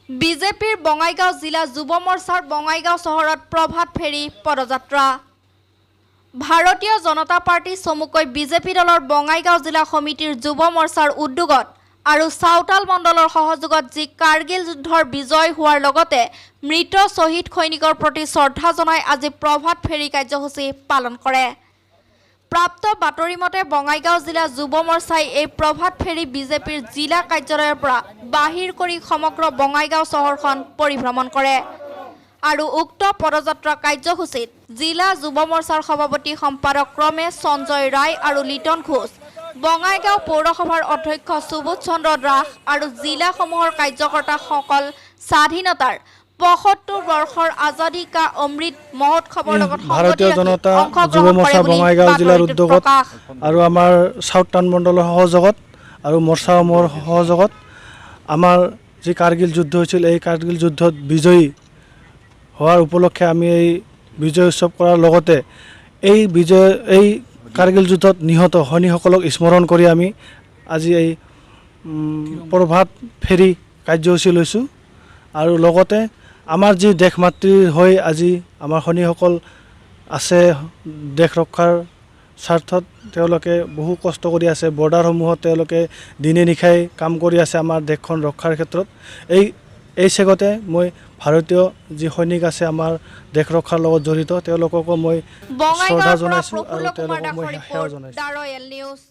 বিজেপিৰ বঙাইগাঁও জিলা যুৱ মৰ্চাৰ বঙাইগাঁও চহৰত প্ৰভাত ফেৰী পদযাত্ৰা। ভাৰতীয় জনতা পাৰ্টি চমুকৈ বিজেপি দলৰ বঙাইগাঁও জিলা সমিতিৰ যুৱ মৰ্চাৰ উদ্যোগত আৰু চাউতাল মণ্ডলৰ সহযোগত যি কাৰ্গিল যুদ্ধৰ বিজয় হোৱাৰ লগতে মৃত শ্বহীদ সৈনিকৰ প্ৰতি শ্ৰদ্ধা জনাই আজি প্ৰভাত ফেৰী কাৰ্যসূচী পালন কৰে। প্ৰাপ্ত বাতৰি মতে বঙাইগাঁও জিলা যুৱ মৰ্চাই এই প্ৰভাত ফেৰী বিজেপিৰ জিলা কাৰ্যালয়ৰ পৰা বাহিৰ কৰি সমগ্ৰ বঙাইগাঁও চহৰখন পৰিভ্ৰমণ কৰে আৰু উক্ত পদযাত্ৰা কাৰ্যসূচীত জিলা যুৱ মৰ্চাৰ সভাপতি সম্পাদক ক্ৰমে সঞ্জয় ৰায় আৰু লিটন ঘোষ, বঙাইগাঁও পৌৰসভাৰ অধ্যক্ষ সুবোধ চন্দ্ৰ দাস আৰু জিলাসমূহৰ কাৰ্যকৰ্তাসকল স্বাধীনতাৰ ৭৫ বৰ্ষৰ আজাদী কা অমৃত মহোৎসৱৰ লগত ভাৰতীয় জনতা যুৱ মৰ্চা বঙাইগাঁও জিলাৰ উদ্যোগত আৰু আমাৰ চাউতাল মণ্ডলৰ সহযোগত আৰু মৰ্চাসমূহৰ সহযোগত আমাৰ যি কাৰ্গিল যুদ্ধ হৈছিল এই কাৰ্গিল যুদ্ধত বিজয়ী হোৱাৰ উপলক্ষে আমি এই বিজয় উৎসৱ কৰাৰ লগতে এই কাৰ্গিল যুদ্ধত নিহত সৈনিকসকলক স্মৰণ কৰি আমি আজি এই প্ৰভাত ফেৰী কাৰ্যসূচী লৈছোঁ আৰু লগতে আমাৰ যি দেশ মাতৃৰ হৈ আজি আমাৰ সৈনিকসকল আছে দেশ ৰক্ষাৰ স্বাৰ্থত তেওঁলোকে বহু কষ্ট কৰি আছে। বৰ্ডাৰসমূহত তেওঁলোকে দিনে নিশাই কাম কৰি আছে আমাৰ দেশখন ৰক্ষাৰ ক্ষেত্ৰত। এই চেগতে মই ভাৰতীয় যি সৈনিক আছে আমাৰ দেশ ৰক্ষাৰ লগত জড়িত তেওঁলোককো মই শ্ৰদ্ধা জনাইছোঁ আৰু তেওঁলোকক মই সেৱা জনাইছোঁ।